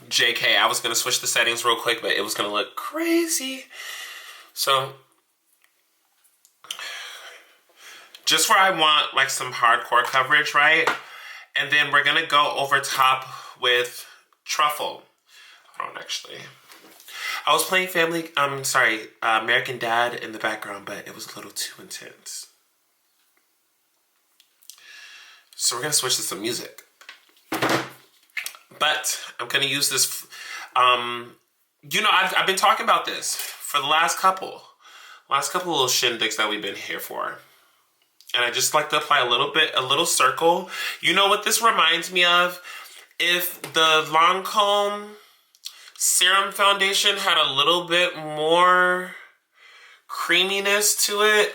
JK, I was gonna switch the settings real quick, but it was gonna look crazy. So, just where I want like some hardcore coverage, right? And then we're gonna go over top with truffle. Hold on, actually. I was playing American Dad in the background, but it was a little too intense. So we're gonna switch to some music. But I'm gonna use this, you know, I've been talking about this for the last couple little shindigs that we've been here for. And I just like to apply a little circle. You know what this reminds me of? If the Lancome Serum Foundation had a little bit more creaminess to it,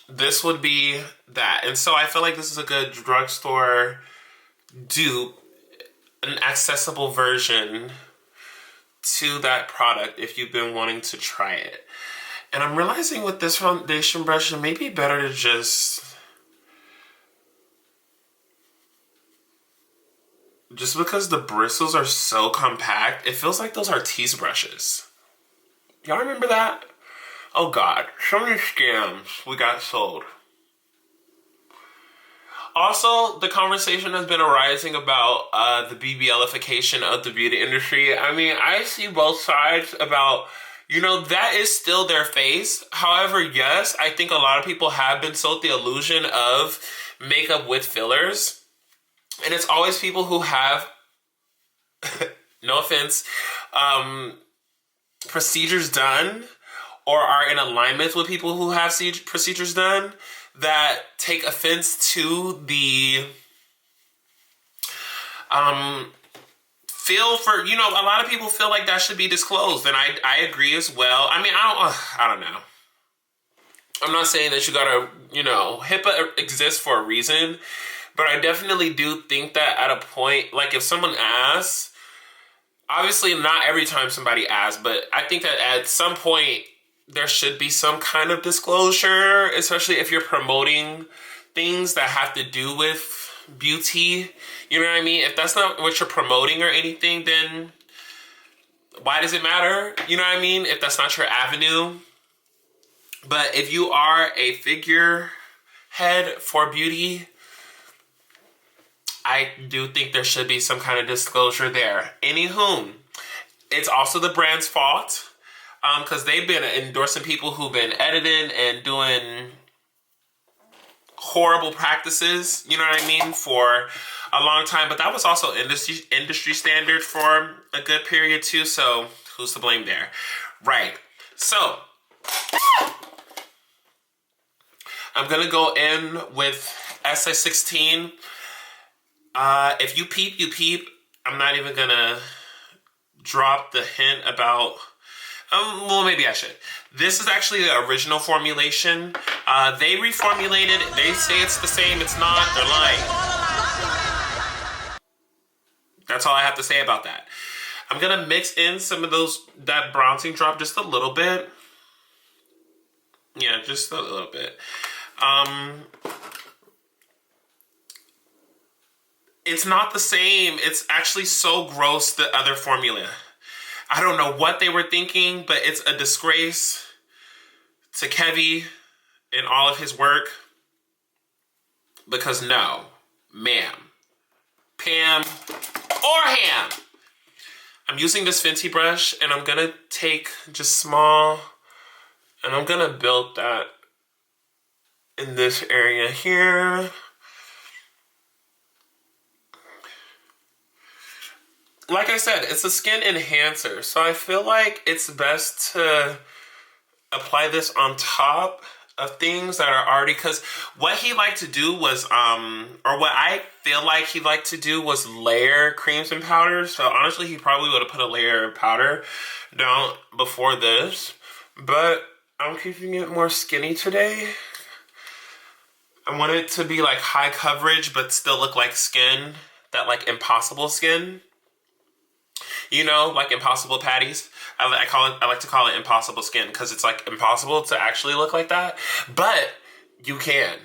this would be that. And so I feel like this is a good drugstore dupe, an accessible version to that product if you've been wanting to try it. And I'm realizing with this foundation brush, it may be better to just because the bristles are so compact, it feels like those Artis brushes. Y'all remember that? Oh God, so many scams we got sold. Also, the conversation has been arising about the BBLification of the beauty industry. I mean, I see both sides about, you know, that is still their face. However, yes, I think a lot of people have been sold the illusion of makeup with fillers. And it's always people who have, no offense, procedures done or are in alignment with people who have procedures done that take offense to the feel for, you know, a lot of people feel like that should be disclosed, and I agree as well. I mean, I don't know. I'm not saying that you gotta, you know, HIPAA exists for a reason, but I definitely do think that at a point, like if someone asks, obviously not every time somebody asks, but I think that at some point there should be some kind of disclosure, especially if you're promoting things that have to do with beauty. You know what I mean? If that's not what you're promoting or anything, then why does it matter? You know what I mean? If that's not your avenue. But if you are a figurehead for beauty, I do think there should be some kind of disclosure there. Anywho, it's also the brand's fault. Because they've been endorsing people who've been editing and doing horrible practices, you know what I mean, for a long time. But that was also industry standard for a good period too, so who's to blame there? Right. So, I'm going to go in with SA16. If you peep, you peep. I'm not even going to drop the hint about... well, maybe I should. This is actually the original formulation. They reformulated it. They say it's the same. It's not. They're lying. That's all I have to say about that. I'm going to mix in some of that bronzing drop just a little bit. Yeah, just a little bit. It's not the same. It's actually so gross, the other formula. I don't know what they were thinking, but it's a disgrace to Kevyn and all of his work. Because no, ma'am, Pam, or ham. I'm using this Fenty brush, and I'm going to take just small, and I'm going to build that in this area here. Like I said, it's a skin enhancer, so I feel like it's best to apply this on top of things that are already, because what he liked to do was, or what I feel like he liked to do was layer creams and powders. So honestly, he probably would have put a layer of powder down before this, but I'm keeping it more skinny today. I want it to be like high coverage, but still look like skin, that like impossible skin. You know, like impossible patties. I like to call it impossible skin because it's like impossible to actually look like that, but you can.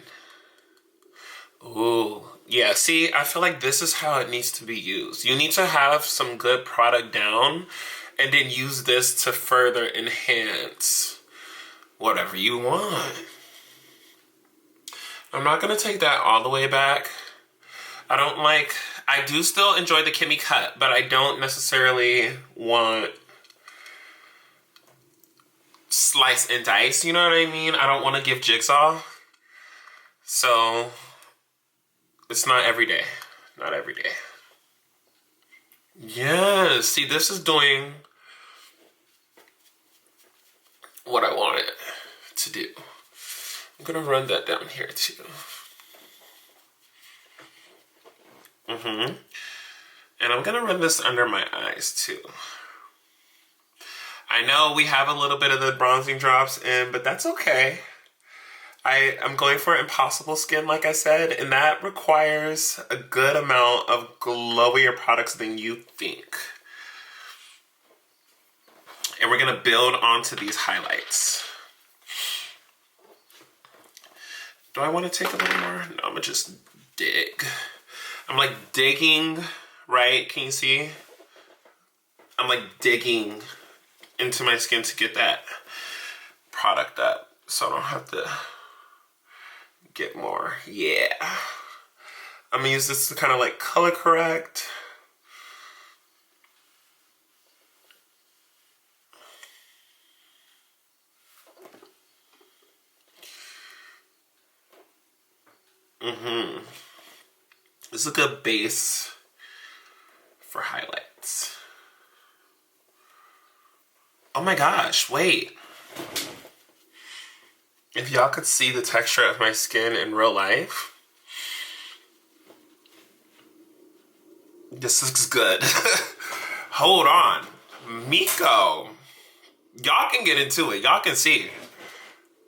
Ooh, Yeah, see, I feel like this is how it needs to be used. You need to have some good product down and then use this to further enhance whatever you want. I'm not going to take that all the way back. I do still enjoy the Kimmy cut, but I don't necessarily want slice and dice, you know what I mean? I don't want to give jigsaw. So it's not every day. Not every day. Yes, see, this is doing what I want it to do. I'm gonna run that down here too. And I'm gonna run this under my eyes too. I know we have a little bit of the bronzing drops in, but that's okay. I'm going for impossible skin, like I said, and that requires a good amount of glowier products than you think. And we're gonna build onto these highlights. Do I want to take a little more? No, I'm gonna just dig. I'm like digging, right? Can you see? I'm like digging into my skin to get that product up so I don't have to get more. Yeah. I'm gonna use this to kind of like color correct. This is a good base for highlights. Oh my gosh, wait. If y'all could see the texture of my skin in real life, this looks good. Hold on. Miko. Y'all can get into it. Y'all can see.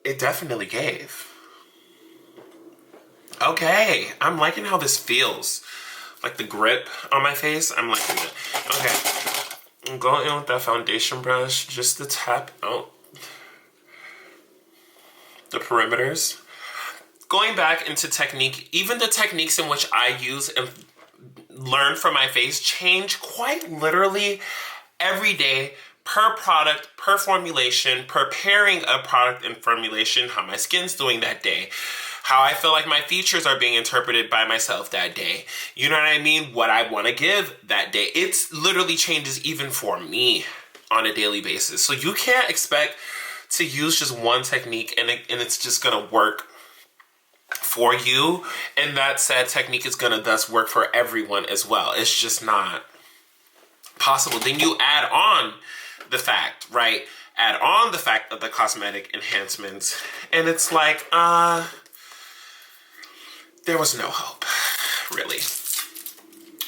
It definitely gave. Okay, I'm liking how this feels. Like the grip on my face, I'm liking it. Okay, I'm going in with that foundation brush just to tap out the perimeters. Going back into technique, even the techniques in which I use and learn from my face change quite literally every day, per product, per formulation, per pairing of product and formulation, how my skin's doing that day, how I feel like my features are being interpreted by myself that day. You know what I mean? What I want to give that day. It's literally changes even for me on a daily basis. So you can't expect to use just one technique and it's just going to work for you. And that said technique is going to thus work for everyone as well. It's just not possible. Then you add on the fact, right? Add on the fact of the cosmetic enhancements. And it's like, there was no hope, really.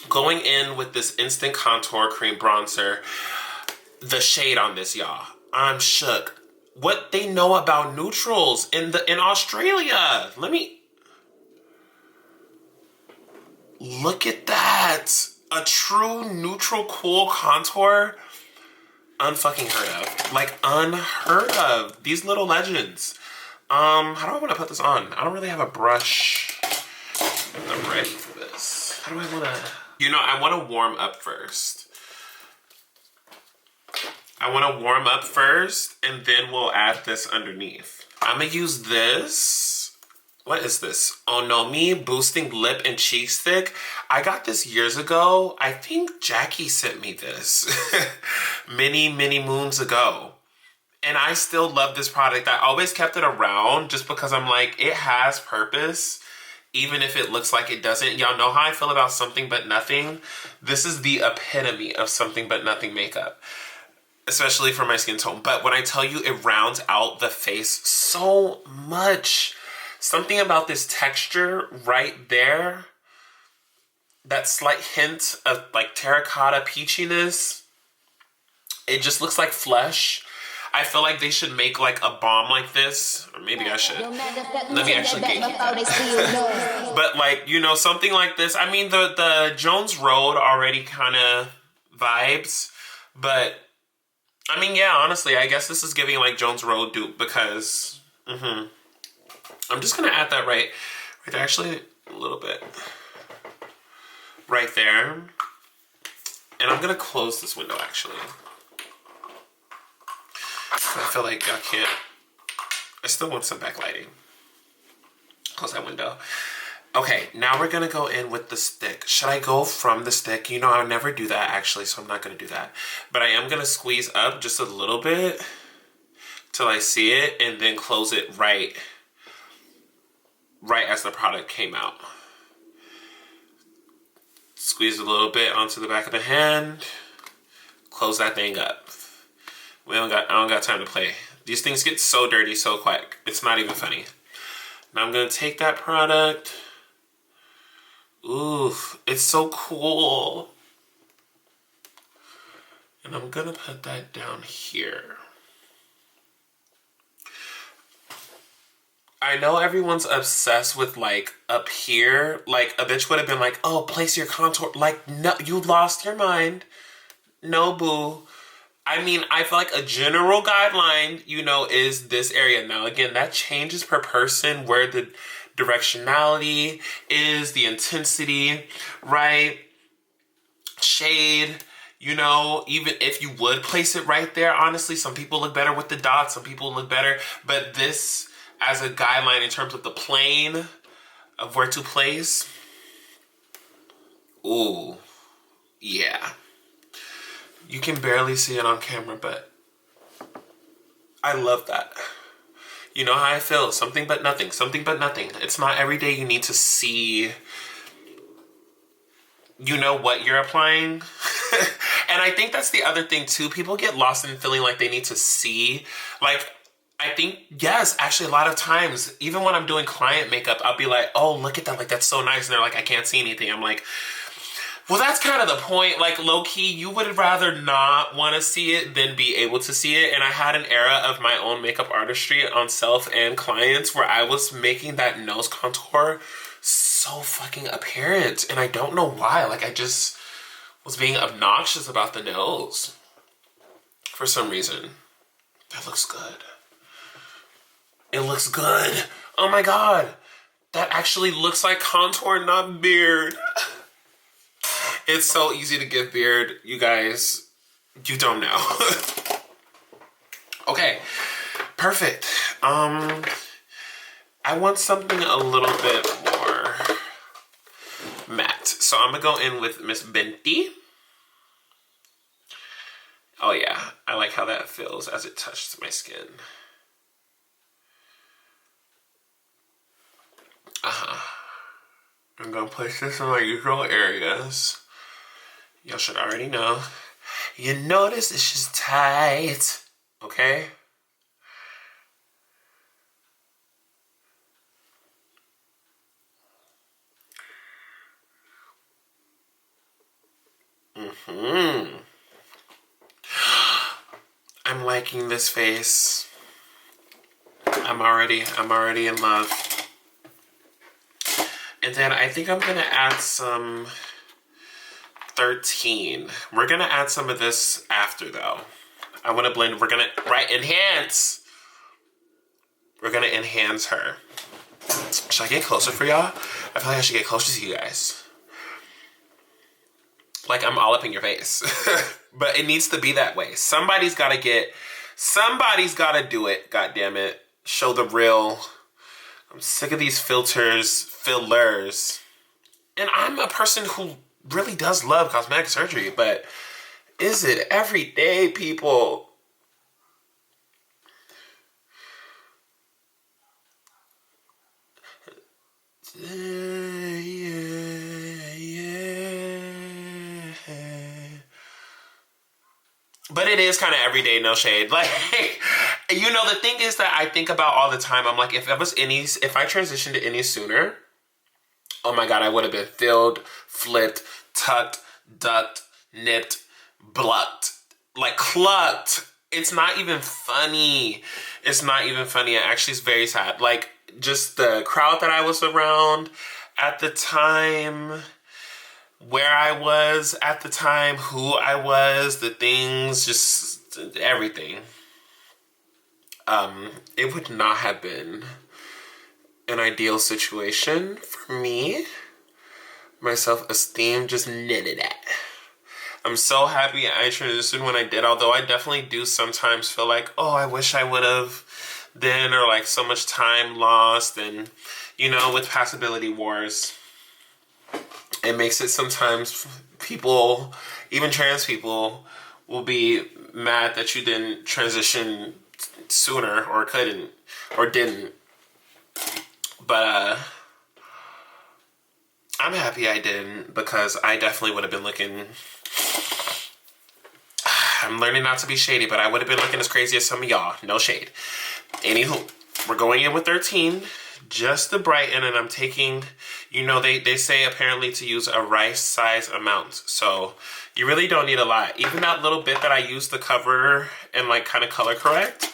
Going in with this Instant Contour Cream Bronzer, the shade on this, y'all, I'm shook. What they know about neutrals in Australia. Let me look at that. A true neutral cool contour. Unfucking heard of. Like unheard of. These little legends. How do I want to put this on? I don't really have a brush. I'm ready for this. How do I want to... You know, I want to warm up first. And then we'll add this underneath. I'm going to use this. What is this? Onomie Boosting Lip and Cheek Stick. I got this years ago. I think Jackie sent me this many moons ago. And I still love this product. I always kept it around just because I'm like, it has purpose. Even if it looks like it doesn't. Y'all know how I feel about Something But Nothing. This is the epitome of Something But Nothing makeup. Especially for my skin tone. But when I tell you it rounds out the face so much. Something about this texture right there. That slight hint of like terracotta peachiness. It just looks like flesh. I feel like they should make like a balm like this. Or maybe I should. Let me actually get that. But like, you know, something like this. I mean, the Jones Road already kind of vibes. But, I mean, yeah, honestly, I guess this is giving like Jones Road dupe because... I'm just going to add that right there. Actually, a little bit. right there. And I'm gonna close this window actually. I feel like I can't, I still want some backlighting. Close that window. Okay, now we're gonna go in with the stick. Should I go from the stick? You know, I would never do that actually, so I'm not gonna do that. But I am gonna squeeze up just a little bit till I see it, and then close it right as the product came out. Squeeze a little bit onto the back of the hand. Close that thing up. I don't got time to play. These things get so dirty so quick. It's not even funny. Now I'm gonna take that product. Ooh, it's so cool. And I'm gonna put that down here. I know everyone's obsessed with like up here. Like a bitch would have been like, oh, place your contour. Like, no, you lost your mind. No, boo. I mean, I feel like a general guideline, you know, is this area. Now, again, that changes per person where the directionality is, the intensity, right? Shade, you know, even if you would place it right there, honestly, some people look better with the dots, some people look better. But this, as a guideline in terms of the plane of where to place, ooh, yeah. You can barely see it on camera, but I love that. You know how I feel. Something but nothing. Something but nothing. It's not every day you need to see, you know, what you're applying. And I think that's the other thing, too. People get lost in feeling like they need to see. Like, I think, yes, actually, a lot of times, even when I'm doing client makeup, I'll be like, oh, look at that. Like, that's so nice. And they're like, I can't see anything. I'm like, well, that's kind of the point. Like, low-key, you would rather not want to see it than be able to see it. And I had an era of my own makeup artistry on self and clients where I was making that nose contour so fucking apparent. And I don't know why. Like, I just was being obnoxious about the nose for some reason. That looks good. It looks good. Oh my God. That actually looks like contour, not beard. It's so easy to give beard, you guys. You don't know. Okay, perfect. I want something a little bit more matte. So I'm gonna go in with Miss Fenty. Oh yeah, I like how that feels as it touches my skin. I'm gonna place this in my usual areas. Y'all should already know. You notice it's just tight, okay? I'm liking this face. I'm already in love. And then I think I'm gonna add some 13. We're gonna add some of this after though. I wanna blend, we're gonna, enhance. We're gonna enhance her. Should I get closer for y'all? I feel like I should get closer to you guys. Like I'm all up in your face. But it needs to be that way. Somebody's gotta do it, god damn it. Show the real. I'm sick of these fillers. And I'm a person who really does love cosmetic surgery, but is it every day, people? But it is kind of everyday, no shade. Like, you know, the thing is that I think about all the time. I'm like, if I transitioned to any sooner, oh my God, I would have been filled, flipped, tucked, ducked, nipped, plucked, like clucked. It's not even funny. It's not even funny. It actually is very sad. Like, just the crowd that I was around at the time, where I was at the time, who I was, the things, just everything. It would not have been an ideal situation for me. my self-esteem just knitted at. I'm so happy I transitioned when I did, although I definitely do sometimes feel like, oh, I wish I would have then, or like so much time lost. And, you know, with possibility wars, it makes it sometimes people, even trans people, will be mad that you didn't transition sooner or couldn't or didn't. But I'm happy I didn't, because I definitely would have been looking... I'm learning not to be shady, but I would have been looking as crazy as some of y'all. No shade. Anywho, we're going in with 13, just to brighten, and I'm taking, you know, they say apparently to use a rice size amount. So you really don't need a lot. Even that little bit that I used to cover and like kind of color correct,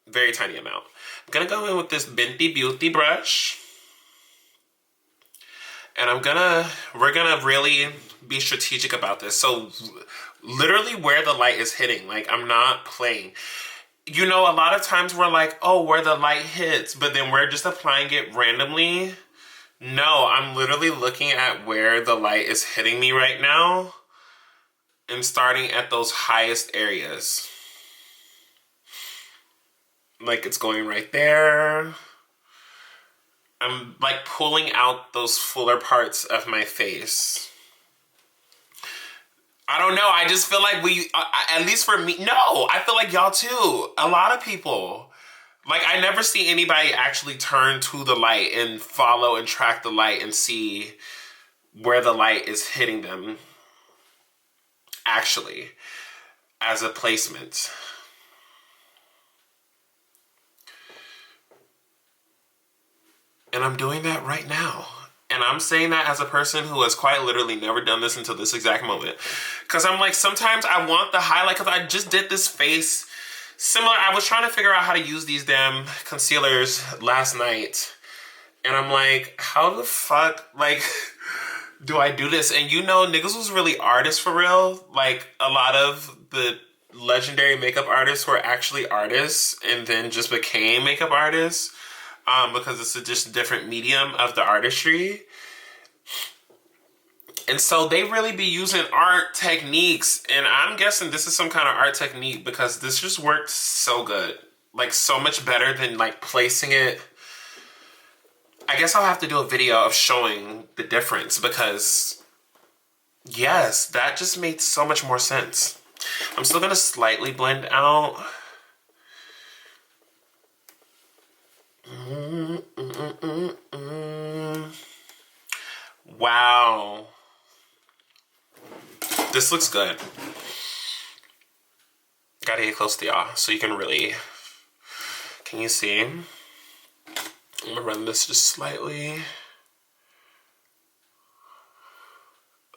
very tiny amount. I'm gonna go in with this Fenty Beauty brush. And we're gonna really be strategic about this. So literally where the light is hitting, like I'm not playing. You know, a lot of times we're like, oh, where the light hits, but then we're just applying it randomly. No, I'm literally looking at where the light is hitting me right now and starting at those highest areas. Like it's going right there. I'm like pulling out those fuller parts of my face. I don't know. I just feel like at least for me, no, I feel like y'all too. A lot of people. Like I never see anybody actually turn to the light and follow and track the light and see where the light is hitting them actually as a placement. And I'm doing that right now. And I'm saying that as a person who has quite literally never done this until this exact moment. Because I'm like, sometimes I want the highlight, because I just did this face similar. I was trying to figure out how to use these damn concealers last night. And I'm like, how the fuck, like, do I do this? And you know, niggas was really artists for real. Like, a lot of the legendary makeup artists were actually artists and then just became makeup artists. Because it's just a different medium of the artistry. And so they really be using art techniques. And I'm guessing this is some kind of art technique, because this just worked so good. Like so much better than like placing it. I guess I'll have to do a video of showing the difference, because yes, that just made so much more sense. I'm still gonna slightly blend out. Wow. This looks good. Gotta get close to y'all so you can really... Can you see? I'm gonna run this just slightly.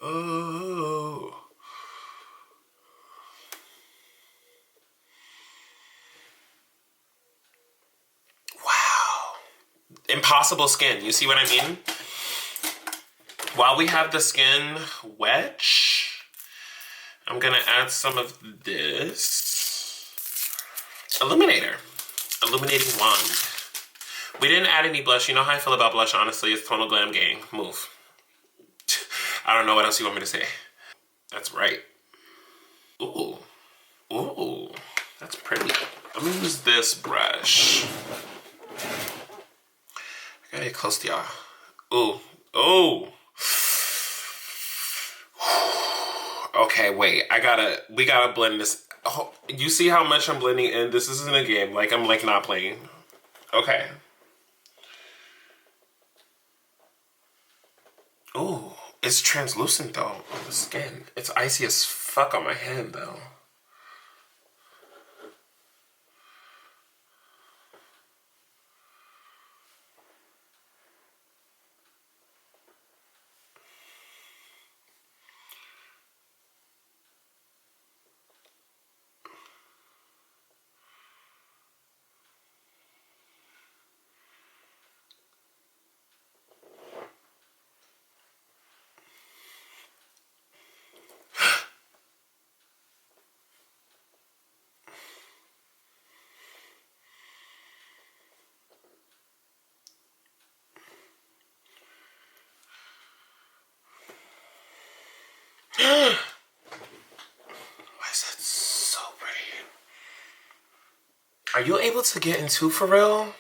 Oh. Wow. Impossible skin. You see what I mean? While we have the skin wet, I'm gonna add some of this illuminator, illuminating wand. We didn't add any blush. You know how I feel about blush, honestly. It's tonal glam gang. Move. I don't know what else you want me to say. That's right. Ooh. Ooh. That's pretty. I'm gonna use this brush. I gotta get close to y'all. Ooh. Ooh. Okay, wait. We gotta blend this. Oh, you see how much I'm blending in? This isn't a game. Like, I'm like not playing. Okay. Ooh, it's translucent though on the skin. It's icy as fuck on my hand though. Why is that so pretty? Are you able to get into for real?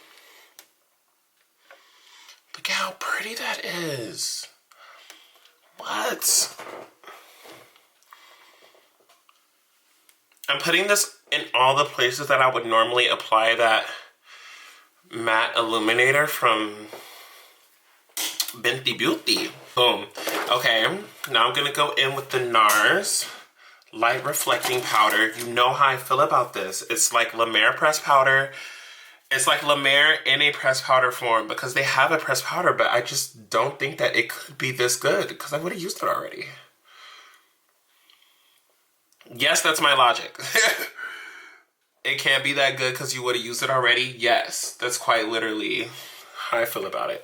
Look at how pretty that is. What? I'm putting this in all the places that I would normally apply that matte illuminator from Fenty Beauty. Boom. Okay, now I'm gonna go in with the NARS Light Reflecting Powder. You know how I feel about this. It's like La Mer pressed powder. It's like La Mer in a pressed powder form because they have a pressed powder, but I just don't think that it could be this good because I would have used it already. Yes, that's my logic. It can't be that good because you would have used it already. Yes, that's quite literally how I feel about it.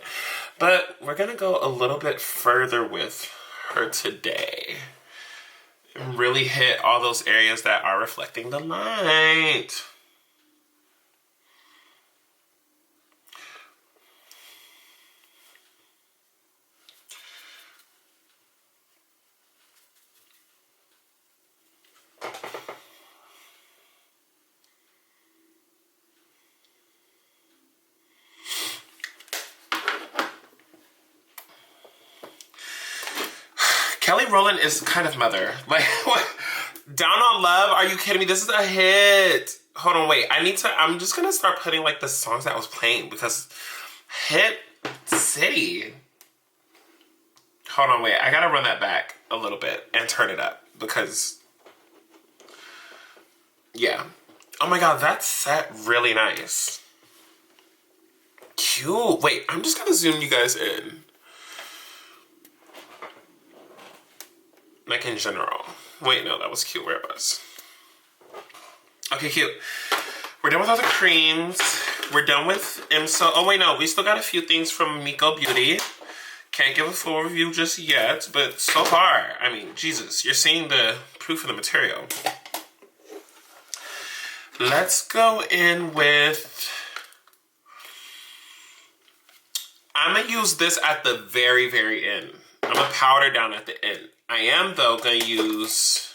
But we're going to go a little bit further with her today. And really hit all those areas that are reflecting the light. Kelly Rowland is kind of mother. Like, what? Down on Love? Are you kidding me? This is a hit. Hold on, wait. I'm just gonna start putting like the songs that I was playing because Hit City. Hold on, wait. I gotta run that back a little bit and turn it up because, yeah. Oh my God, that's set really nice. Cute. Wait, I'm just gonna zoom you guys in. Like in general. Wait, no, that was cute where it was. Okay, cute. We're done with all the creams. We're done with MCo. Oh wait, no, we still got a few things from MCoBeauty. Can't give a full review just yet, but so far, I mean, Jesus, you're seeing the proof of the material. Let's go in with... I'm gonna use this at the very, very end. I'm gonna powder down at the end. I am, though, gonna use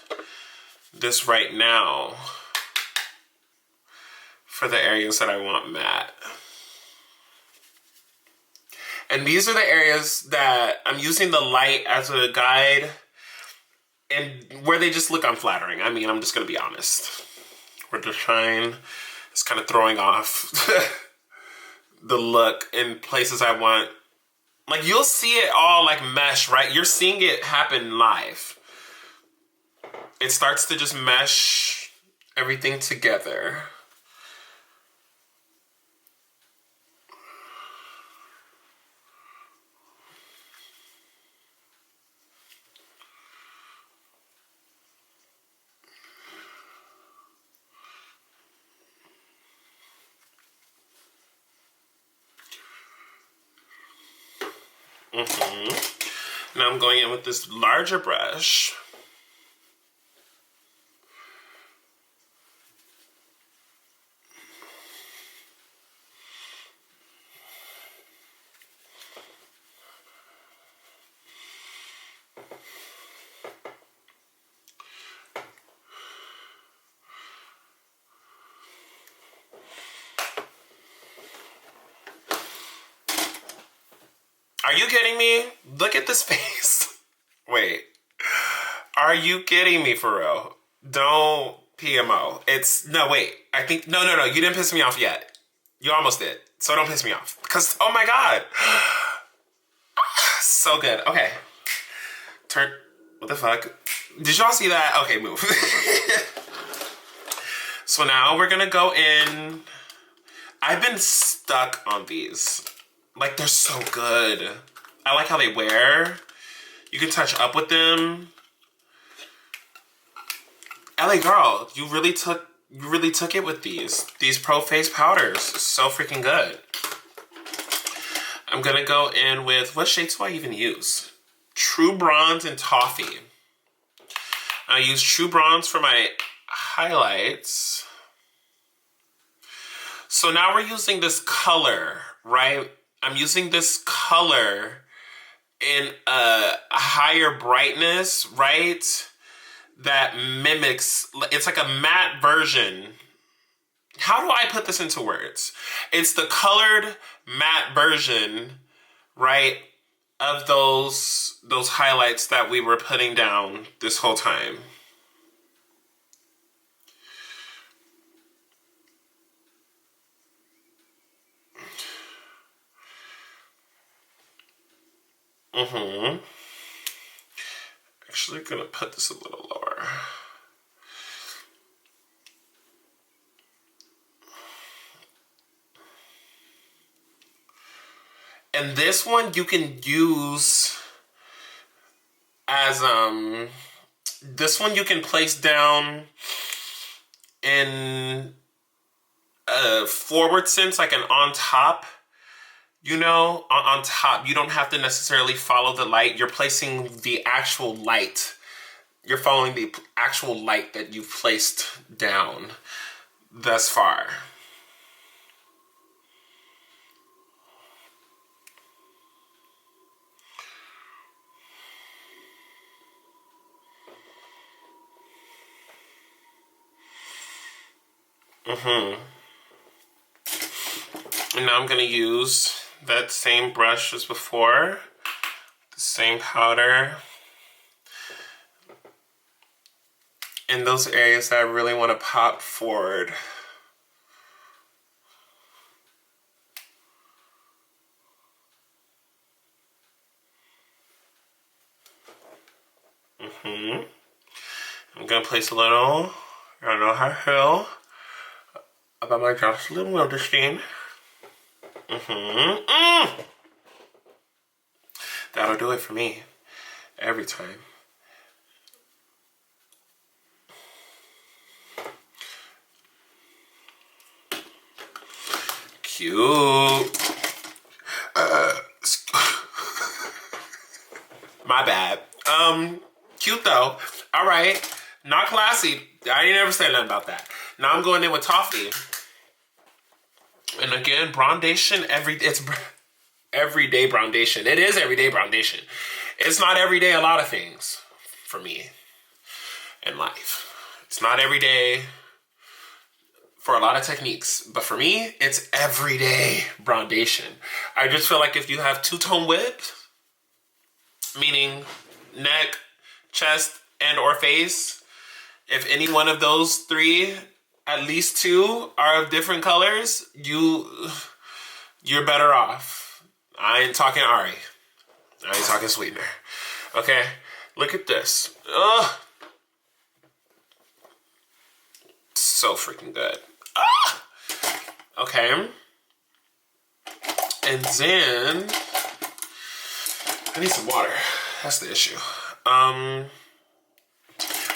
this right now for the areas that I want matte. And these are the areas that I'm using the light as a guide and where they just look unflattering. I mean, I'm just gonna be honest. Where the shine is kind of throwing off the look in places I want. Like, you'll see it all like mesh, right? You're seeing it happen live. It starts to just mesh everything together. Now I'm going in with this larger brush. Are you kidding me? Look at this face. Wait. Are you kidding me for real? Don't PMO. No, wait. I think, no. You didn't piss me off yet. You almost did. So don't piss me off. Because, oh my God. So good. Okay. Turn, what the fuck? Did y'all see that? Okay, move. So now we're gonna go in. I've been stuck on these. Like, they're so good. I like how they wear. You can touch up with them. LA girl, you really took it with these pro face powders. So freaking good. I'm gonna go in with, what shades do I even use? True Bronze and Toffee. I use True Bronze for my highlights. So now we're using this color, right? I'm using this color in a higher brightness, right? That mimics, it's like a matte version. How do I put this into words? It's the colored matte version, right, of those highlights that we were putting down this whole time. Actually gonna put this a little lower. And this one you can use as this one you can place down in a forward sense, like an on top. You know, on top, you don't have to necessarily follow the light. You're placing the actual light. You're following the actual light that you've placed down thus far. And now I'm gonna use that same brush as before, the same powder, in those areas that I really want to pop forward. I'm gonna place a little, I don't know how I feel about my Jocelyn Wildenstein. That'll do it for me every time. Cute. My bad. Cute though. All right. Not classy. I ain't never said nothing about that. Now I'm going in with toffee. And again, browndation, it's everyday browndation. It is everyday browndation. It's not everyday a lot of things for me in life. It's not everyday for a lot of techniques, but for me, it's everyday browndation. I just feel like if you have two-tone width, meaning neck, chest, and or face, if any one of those three, at least two, are of different colors, you're better off. I ain't talking Ari. I ain't talking sweetener. Okay, look at this. Ugh. So freaking good. Ah! Okay. And then I need some water. That's the issue.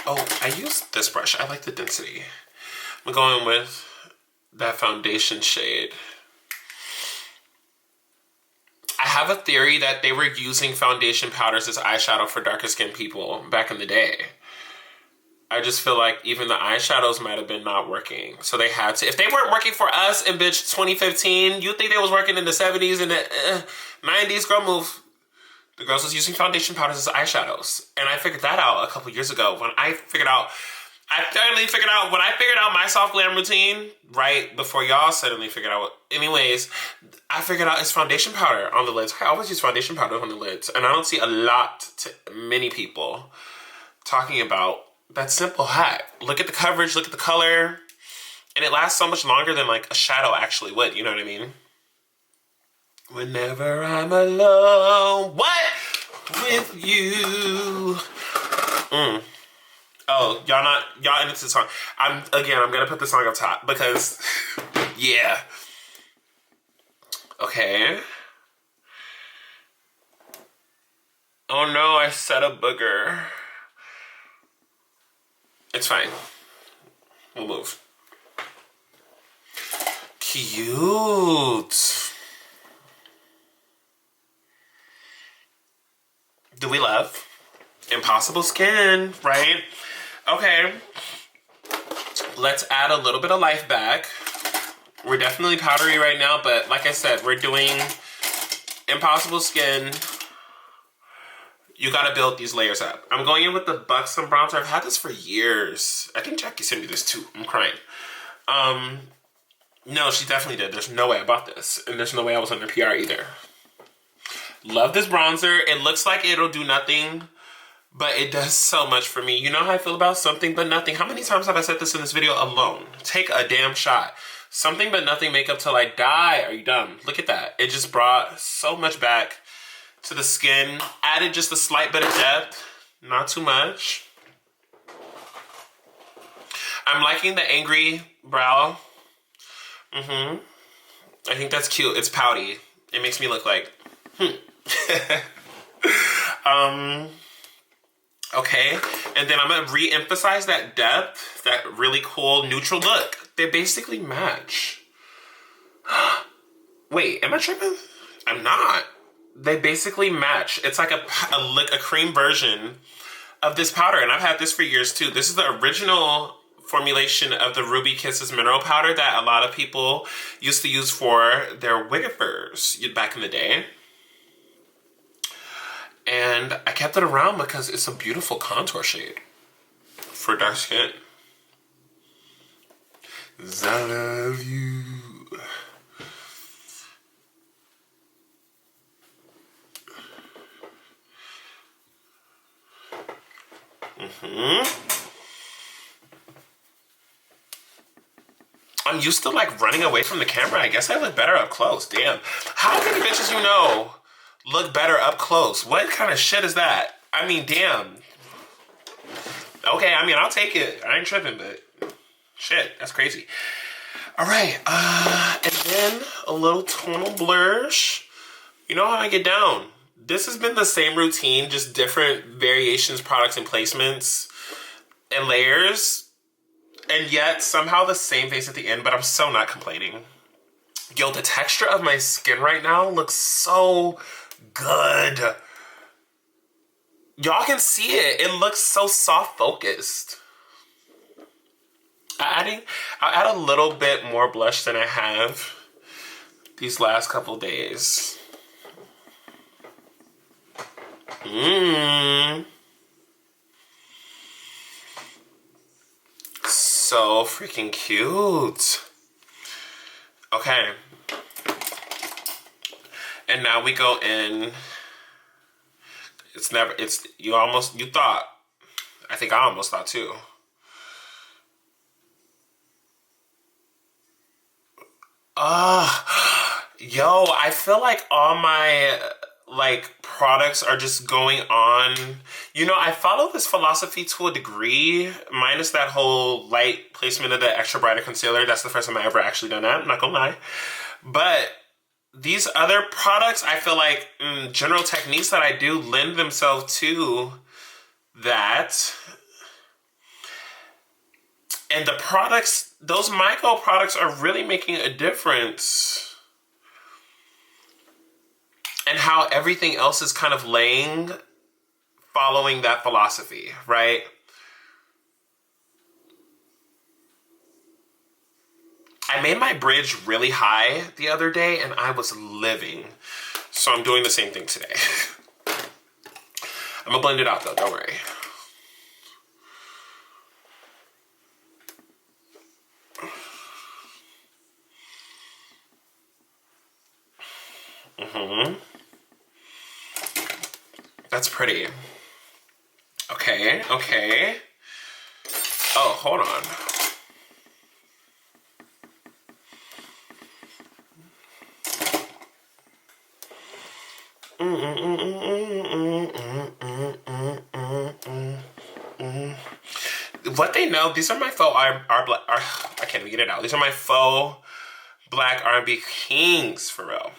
Oh, I use this brush. I like the density. I'm going with that foundation shade. I have a theory that they were using foundation powders as eyeshadow for darker skinned people back in the day. I just feel like even the eyeshadows might have been not working. So they had to. If they weren't working for us in bitch 2015, you think they was working in the 70s and the 90s? Girl, move. The girls was using foundation powders as eyeshadows. And I figured that out a couple years ago when I figured out my soft glam routine, right before y'all suddenly figured out anyways, I figured out it's foundation powder on the lids. I always use foundation powder on the lids. And I don't see many people talking about that simple hack. Look at the coverage, look at the color. And it lasts so much longer than like a shadow actually would, you know what I mean? Whenever I'm alone, what? With you. Oh, y'all into the song. I'm gonna put the song up top because, yeah. Okay. Oh no, I set a booger. It's fine. We'll move. Cute. Do we love? Impossible skin, right? Okay. Let's add a little bit of life back. We're definitely powdery right now, but like I said, we're doing impossible skin You gotta build these layers up. I'm going in with the Buxom bronzer. I've had this for years. I think Jackie sent me this too. I'm crying. No, she definitely did. There's no way I bought this. And there's no way I was under PR either. Love this bronzer. It looks like it'll do nothing, but it does so much for me. You know how I feel about something but nothing? How many times have I said this in this video alone? Take a damn shot. Something but nothing makeup till I die. Are you dumb? Look at that. It just brought so much back to the skin. Added just a slight bit of depth. Not too much. I'm liking the angry brow. I think that's cute. It's pouty. It makes me look like, okay. And then I'm going to re-emphasize that depth, that really cool neutral look. They basically match. Wait, am I tripping? I'm not. They basically match. It's like a cream version of this powder. And I've had this for years too. This is the original formulation of the Ruby Kisses mineral powder that a lot of people used to use for their wigifers back in the day. And I kept it around because it's a beautiful contour shade for dark skin. 'Cause I love you. I'm used to like running away from the camera. I guess I look better up close. Damn. How many bitches you know look better up close? What kind of shit is that? I mean, damn. Okay, I mean, I'll take it. I ain't tripping, but shit, that's crazy. All right, and then a little tonal blush. You know how I get down. This has been the same routine, just different variations, products, and placements, and layers. And yet, somehow the same face at the end, but I'm so not complaining. Yo, the texture of my skin right now looks so good. Y'all can see it. It looks so soft focused. I'll add a little bit more blush than I have these last couple days. So freaking cute. Okay. And now we go in. You thought. I think I almost thought too. Yo, I feel like all my products are just going on. You know, I follow this philosophy to a degree, minus that whole light placement of the extra brighter concealer. That's the first time I ever actually done that, I'm not gonna lie. But these other products, I feel like general techniques that I do lend themselves to that. And the products, those micro products are really making a difference. And how everything else is kind of following that philosophy, right? I made my bridge really high the other day and I was living. So I'm doing the same thing today. I'm gonna blend it out though, don't worry. That's pretty. Okay, okay. Oh, hold on. What they know, these are my faux I can't even get it out. These are my faux black R&B kings, for real.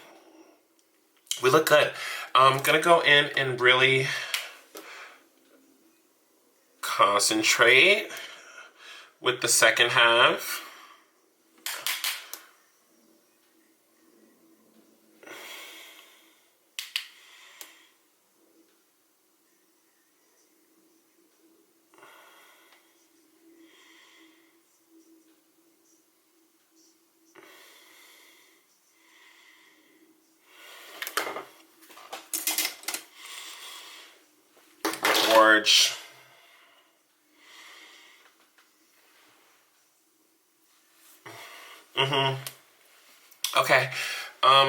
We look good. I'm gonna go in and really concentrate with the second half. gorge. Okay.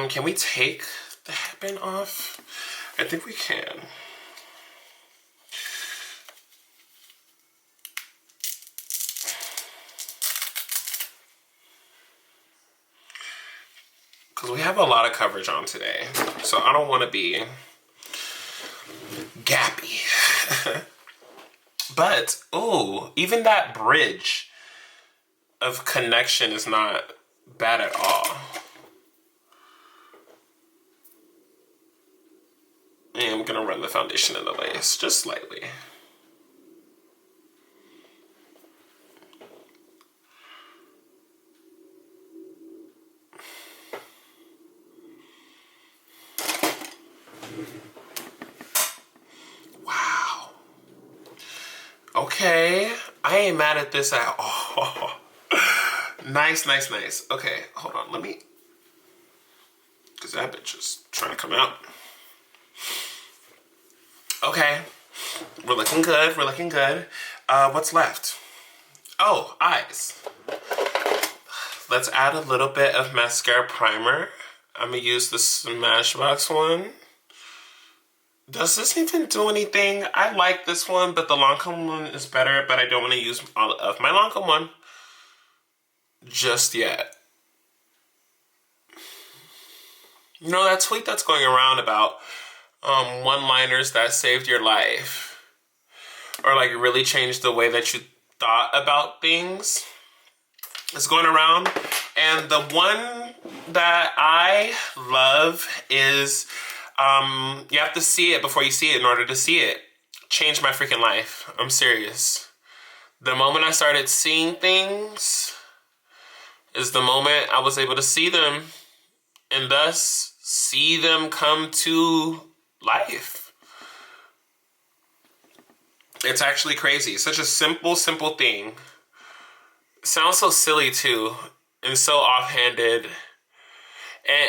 Can we take the headband off? I think we can. Because we have a lot of coverage on today. So I don't want to be gappy. But, ooh, even that bridge of connection is not bad at all. And I'm gonna run the foundation in the lace, just slightly. Wow. Okay, I ain't mad at this at all. Nice, nice, nice. Okay, hold on, let me, because that bitch is trying to come out. Okay, we're looking good, we're looking good. What's left? Oh, eyes. Let's add a little bit of mascara primer. I'm gonna use the Smashbox one. Does this even do anything? I like this one, but the Lancome one is better, but I don't want to use all of my Lancome one just yet. You know that tweet that's going around about one-liners that saved your life, or like really changed the way that you thought about things, is going around, and the one that I love is you have to see it before you see it in order to see it. Changed my freaking life. I'm serious. The moment I started seeing things is the moment I was able to see them and thus see them come to life. It's actually crazy. It's such a simple, simple thing. It sounds so silly too, and so offhanded.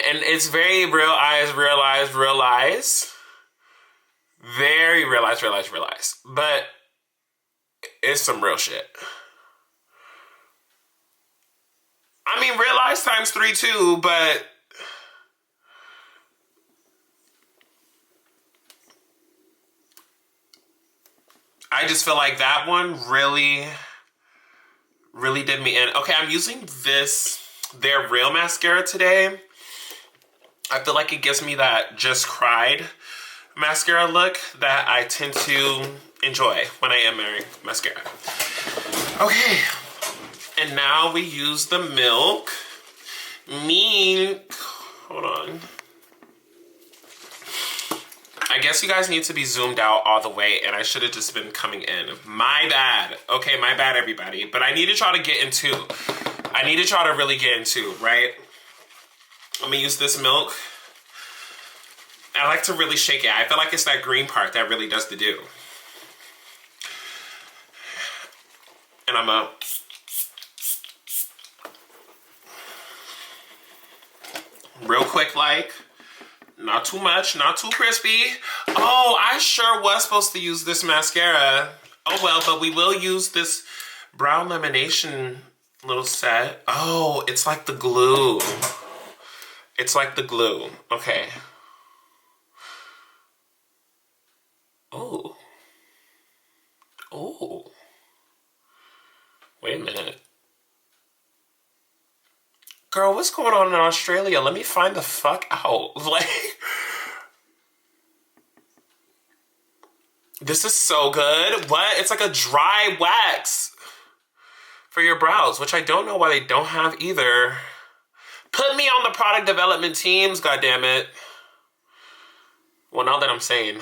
And it's very real eyes, realize, realize. Very realize, realize, realize. But it's some real shit. I mean, realize times 3 too, but I just feel like that one really, really did me in. Okay, I'm using their Real mascara today. I feel like it gives me that Just Cried mascara look that I tend to enjoy when I am wearing mascara. Okay, and now we use the Milk. Hold on. I guess you guys need to be zoomed out all the way, and I should have just been coming in. My bad. Okay, my bad, everybody. But I needed y'all to get into. I needed y'all to really get into, right? I'm gonna use this Milk. I like to really shake it. I feel like it's that green part that really does the do. And I'm gonna real quick, like, not too much, not too crispy. Oh, I sure was supposed to use this mascara. Oh well, but we will use this brown lamination little set. Oh, it's like the glue. It's like the glue. Okay. Oh. Oh. Wait a minute. Girl, what's going on in Australia? Let me find the fuck out. Like, this is so good. What? It's like a dry wax for your brows, which I don't know why they don't have either. Put me on the product development teams, goddammit. Well, now that I'm saying.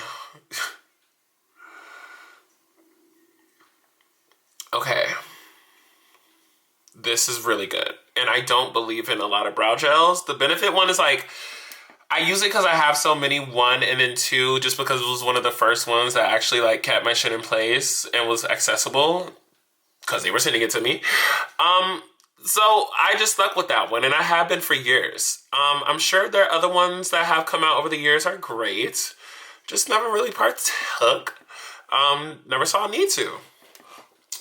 Okay. This is really good. And I don't believe in a lot of brow gels. The Benefit one is like, I use it because I have so many 1 and then 2, just because it was one of the first ones that actually like kept my shit in place and was accessible because they were sending it to me. So I just stuck with that one, and I have been for years. I'm sure there are other ones that have come out over the years are great. Just never really partook. Never saw a need to.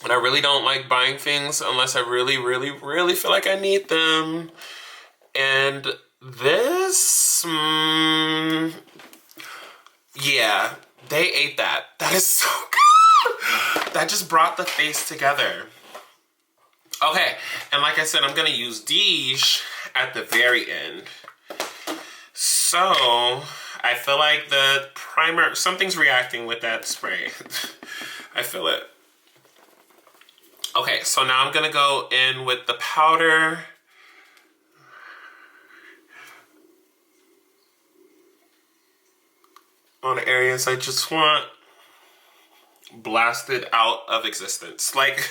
And I really don't like buying things unless I really, really, really feel like I need them. And this, yeah, they ate that. That is so good. That just brought the face together. Okay, and like I said, I'm gonna use these at the very end. So, I feel like the primer, something's reacting with that spray. I feel it. Okay, so now I'm gonna go in with the powder. On areas I just want blasted out of existence. Like,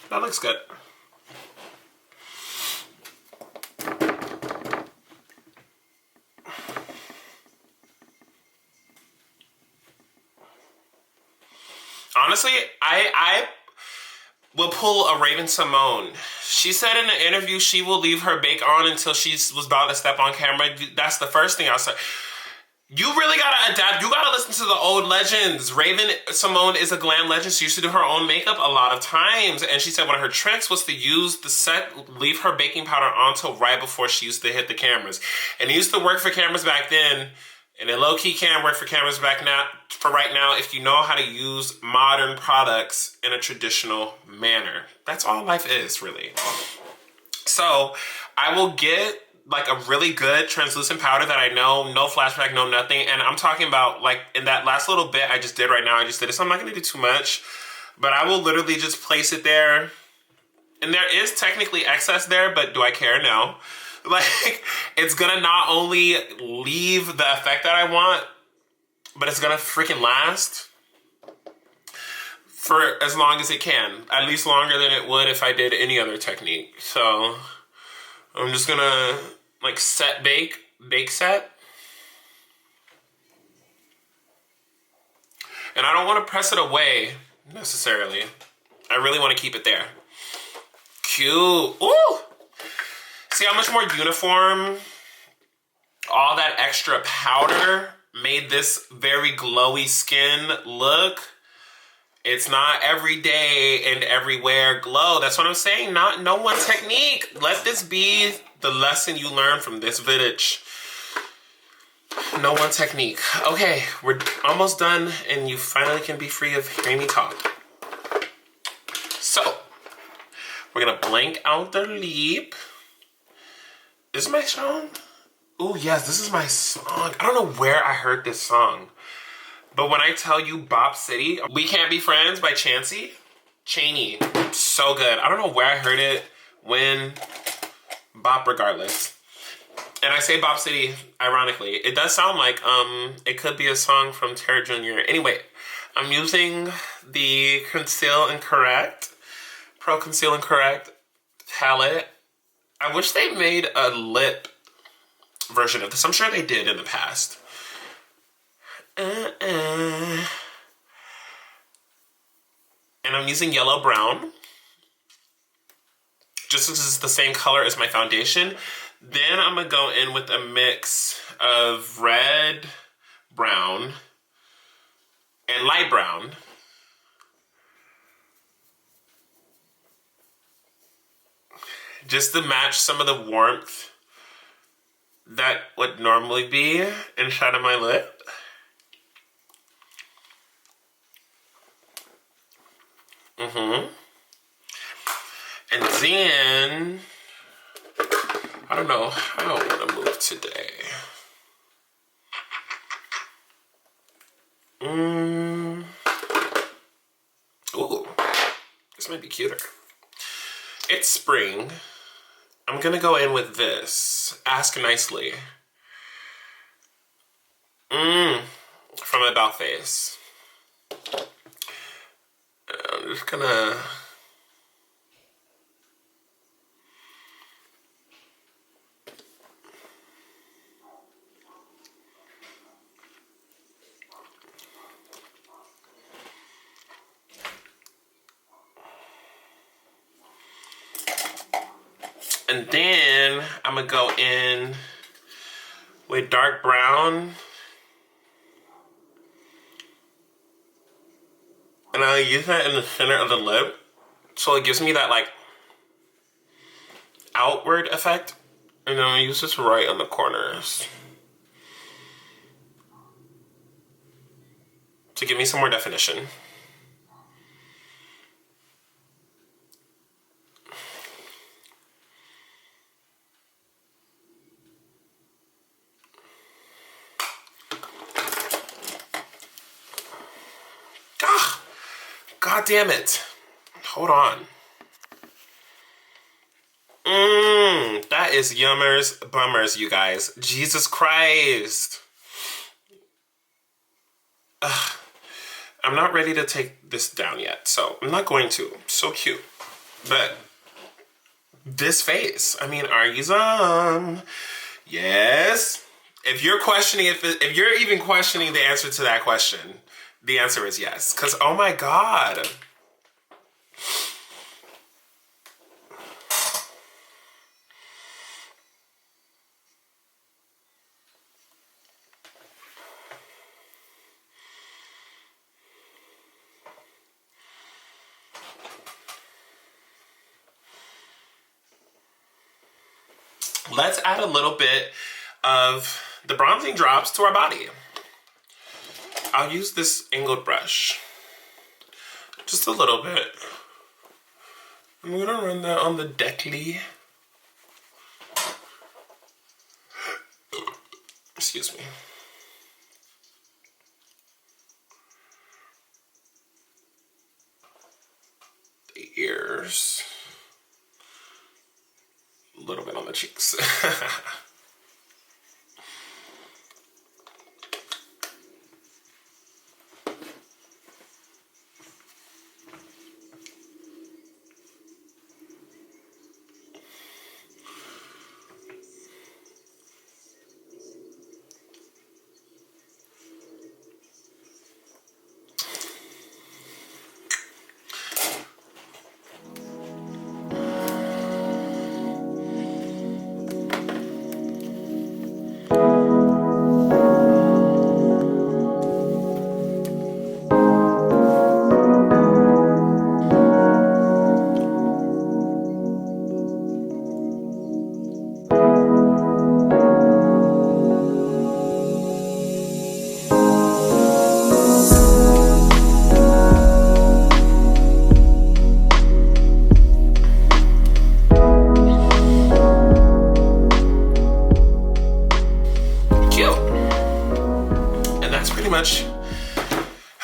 that looks good. Honestly, I will pull a Raven Simone. She said in the interview she will leave her bake on until she was about to step on camera. That's the first thing I'll say. You really gotta adapt. You gotta listen to the old legends. Raven Simone is a glam legend. She used to do her own makeup a lot of times. And she said one of her tricks was to use the leave her baking powder on till right before she used to hit the cameras. And it used to work for cameras back then. And it low-key can work for cameras back now, for right now, if you know how to use modern products in a traditional manner. That's all life is, really. So I will get like a really good translucent powder that I know, no flashback, no nothing. And I'm talking about like in that last little bit I just did right now, I just did it. So I'm not gonna do too much, but I will literally just place it there. And there is technically excess there, but do I care? No. Like, it's gonna not only leave the effect that I want, but it's gonna freaking last for as long as it can. At least longer than it would if I did any other technique. So I'm just gonna like bake set. And I don't want to press it away necessarily. I really want to keep it there. Cute. Ooh! See how much more uniform all that extra powder made this very glowy skin look. It's not every day and everywhere glow. That's what I'm saying. No one technique. Let this be the lesson you learn from this vintage. No one technique. Okay, we're almost done and you finally can be free of hearing me talk. So, we're gonna blank out the lip. Is this my song? Oh yes, this is my song. I don't know where I heard this song. But when I tell you Bop City, We Can't Be Friends by Chaney. So good. I don't know where I heard it, when, bop regardless. And I say Bop City, ironically. It does sound like it could be a song from Terra Jr. Anyway, I'm using the Conceal and Correct, Pro Conceal and Correct palette. I wish they made a lip version of this. I'm sure they did in the past. And I'm using yellow brown, just because it's the same color as my foundation. Then I'm gonna go in with a mix of red, brown, and light brown. Just to match some of the warmth that would normally be inside of my lip. And then, I don't know how I want to move today. Ooh, this might be cuter. It's spring. I'm gonna go in with this. Ask Nicely. From About Face. I'm just gonna And then I'm gonna go in with dark brown. And I'll use that in the center of the lip. So it gives me that like outward effect. And then I'll use this right on the corners to give me some more definition. God damn it. Hold on. That is yummers bummers, you guys. Jesus Christ. I'm not ready to take this down yet, so I'm not going to. So cute. But this face, I mean, are you some? Yes. If you're questioning, if you're even questioning the answer to that question, the answer is yes. Because, oh my God. Let's add a little bit of the bronzing drops to our body. I'll use this angled brush. Just a little bit. I'm gonna run that on the deckly. Excuse me. The ears. A little bit on the cheeks.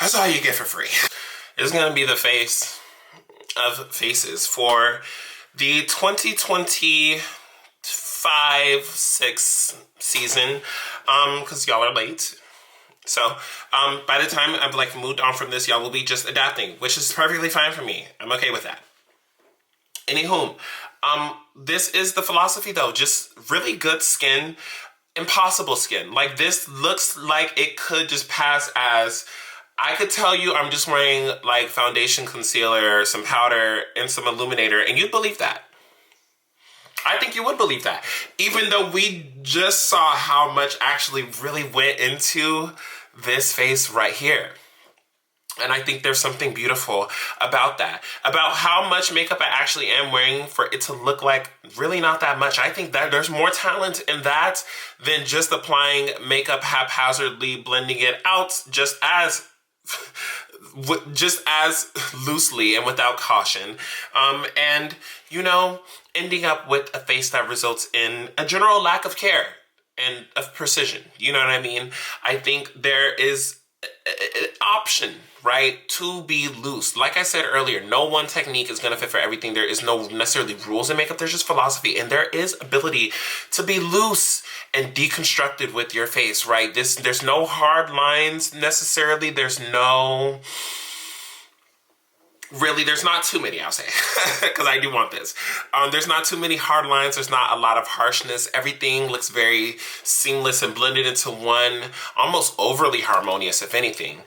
That's all you get for free. It's gonna be the face of faces for the 2025-6 season, because y'all are late. So by the time I've like moved on from this, y'all will be just adapting, which is perfectly fine for me. I'm okay with that. Anywho, this is the philosophy though, just really good skin, impossible skin. Like this looks like it could just pass as, I could tell you I'm just wearing like foundation, concealer, some powder, and some illuminator, and you'd believe that. I think you would believe that. Even though we just saw how much actually really went into this face right here. And I think there's something beautiful about that. About how much makeup I actually am wearing for it to look like really not that much. I think that there's more talent in that than just applying makeup haphazardly, blending it out just as loosely and without caution. And, you know, ending up with a face that results in a general lack of care and of precision. You know what I mean? I think there is an option, right, to be loose. Like I said earlier, no one technique is going to fit for everything. There is no necessarily rules in makeup. There's just philosophy, and there is ability to be loose and deconstructed with your face, right? There's no hard lines necessarily. There's no Really, there's not too many, I'll say, because I do want this. There's not too many hard lines. There's not a lot of harshness. Everything looks very seamless and blended into one, almost overly harmonious, if anything,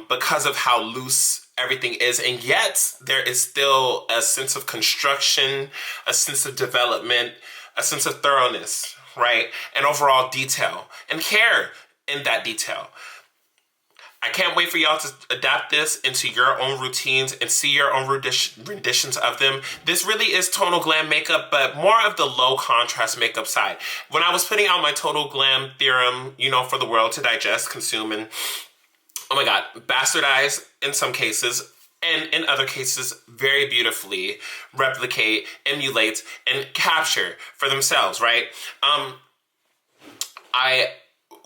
because of how loose everything is. And yet, there is still a sense of construction, a sense of development, a sense of thoroughness, right? And overall detail and care in that detail. I can't wait for y'all to adapt this into your own routines and see your own renditions of them. This really is tonal glam makeup, but more of the low contrast makeup side. When I was putting out my total glam theorem, you know, for the world to digest, consume, and, oh my God, bastardize in some cases, and in other cases, very beautifully replicate, emulate, and capture for themselves, right? I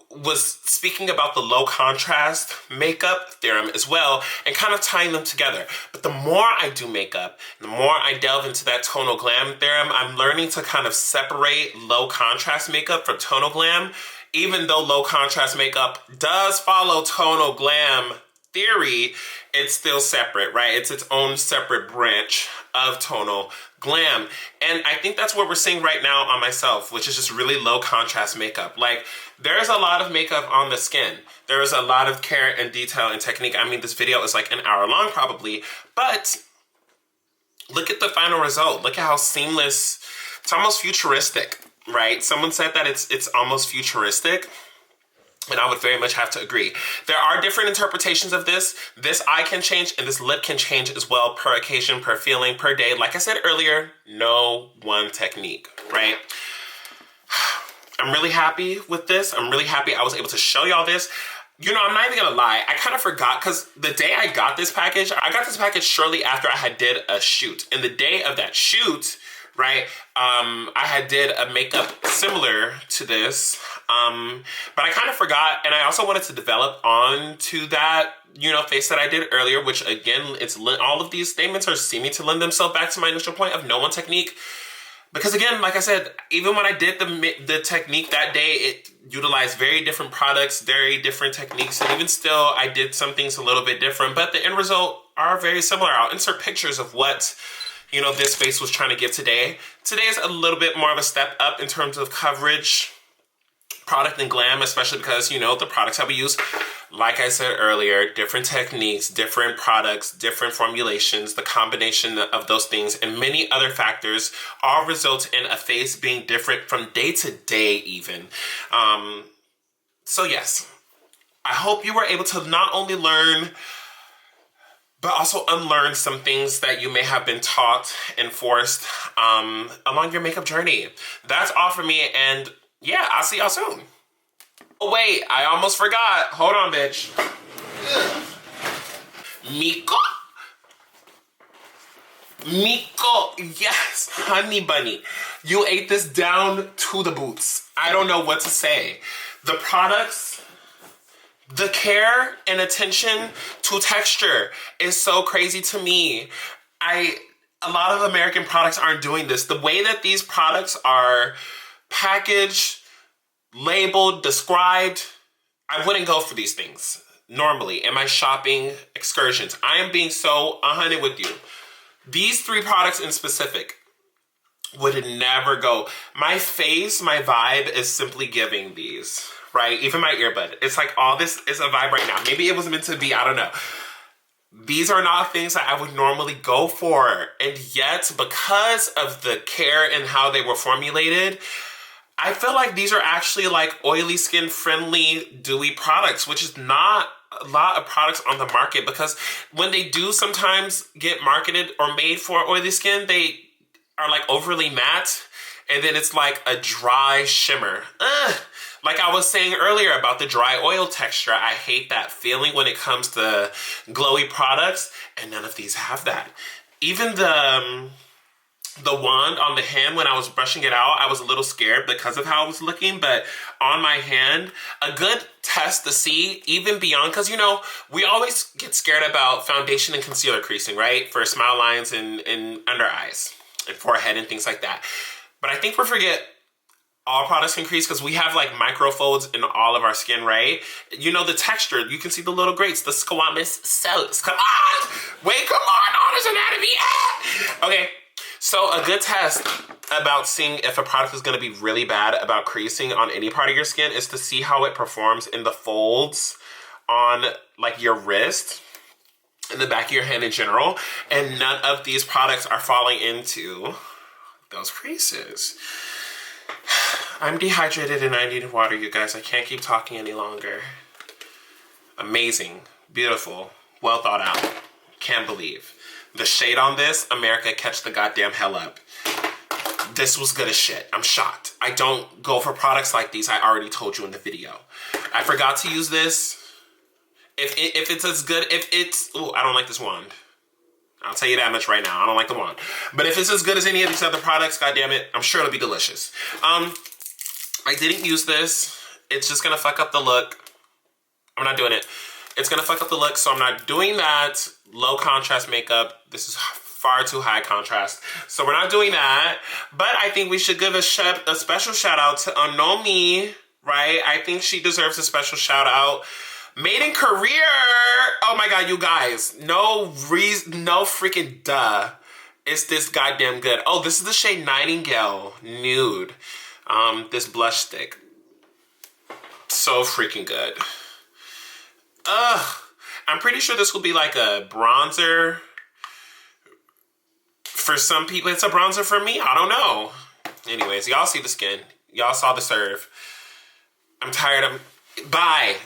was speaking about the low contrast makeup theorem as well and kind of tying them together. But the more I do makeup, the more I delve into that tonal glam theorem, I'm learning to kind of separate low contrast makeup from tonal glam, even though low contrast makeup does follow tonal glam theory, it's still separate, right? It's its own separate branch of tonal glam. And I think that's what we're seeing right now on myself, which is just really low contrast makeup. Like, there's a lot of makeup on the skin. There is a lot of care and detail and technique. I mean, this video is like an hour long probably, but look at the final result. Look at how seamless, it's almost futuristic, right? Someone said that it's almost futuristic. And I would very much have to agree. There are different interpretations of this. This eye can change and this lip can change as well per occasion, per feeling, per day. Like I said earlier, no one technique, right? I'm really happy with this. I'm really happy I was able to show y'all this. You know, I'm not even gonna lie. I kind of forgot because the day I got this package shortly after I had did a shoot. And the day of that shoot, right, I had did a makeup similar to this, but I kind of forgot, and I also wanted to develop onto that, you know, face that I did earlier, which again, all of these statements are seeming to lend themselves back to my initial point of no one technique, because again, like I said, even when I did the technique that day, it utilized very different products, very different techniques, and even still, I did some things a little bit different, but the end result are very similar. I'll insert pictures of what, you know, this face was trying to get today. Today is a little bit more of a step up in terms of coverage, product, and glam, especially because, you know, the products that we use, like I said earlier, different techniques, different products, different formulations, the combination of those things, and many other factors all result in a face being different from day to day even. So yes, I hope you were able to not only learn but also unlearn some things that you may have been taught and forced along your makeup journey. That's all for me, and yeah, I'll see y'all soon. Oh wait, I almost forgot. Hold on, bitch. Miko, yes, honey bunny. You ate this down to the boots. I don't know what to say. The products, the care and attention to texture is so crazy to me. A lot of American products aren't doing this. The way that these products are packaged, labeled, described, I wouldn't go for these things normally in my shopping excursions. I am being so 100 with you. These three products in specific would never go. My face, my vibe is simply giving these. Right? Even my earbud. It's like all this is a vibe right now. Maybe it was meant to be, I don't know. These are not things that I would normally go for. And yet, because of the care and how they were formulated, I feel like these are actually like oily skin friendly, dewy products, which is not a lot of products on the market, because when they do sometimes get marketed or made for oily skin, they are like overly matte. And then it's like a dry shimmer. Like I was saying earlier about the dry oil texture, I hate that feeling when it comes to glowy products, and none of these have that. Even the wand on the hand, when I was brushing it out, I was a little scared because of how it was looking, but on my hand, a good test to see, even beyond, because, you know, we always get scared about foundation and concealer creasing, right? For smile lines and under eyes and forehead and things like that. But I think we forget all products can crease because we have like micro folds in all of our skin, right? You know, the texture, you can see the little grates, the squamous cells. Come on! Wait, come on, Honest Anatomy! Ah! Okay, so a good test about seeing if a product is gonna be really bad about creasing on any part of your skin is to see how it performs in the folds on like your wrist, in the back of your hand in general, and none of these products are falling into those creases. I'm dehydrated and I need water, you guys. I can't keep talking any longer. Amazing, beautiful, well thought out. Can't believe. The shade on this, America, catch the goddamn hell up. This was good as shit. I'm shocked. I don't go for products like these. I already told you in the video. I forgot to use this. If it's as good, ooh, I don't like this wand. I'll tell you that much right now. I don't like the wand. But if it's as good as any of these other products, goddamn it, I'm sure it'll be delicious. I didn't use this. It's just gonna fuck up the look. I'm not doing it. It's gonna fuck up the look, so I'm not doing that. Low contrast makeup. This is far too high contrast. So we're not doing that. But I think we should give a special shout out to Onomie, right? I think she deserves a special shout out. Made in Korea. Oh my God, you guys. No freaking duh. It's this goddamn good. Oh, this is the shade Nightingale Nude. This blush stick. So freaking good. I'm pretty sure this will be like a bronzer. For some people, it's a bronzer. For me, I don't know. Anyways, y'all see the skin. Y'all saw the serve. I'm tired of... Bye.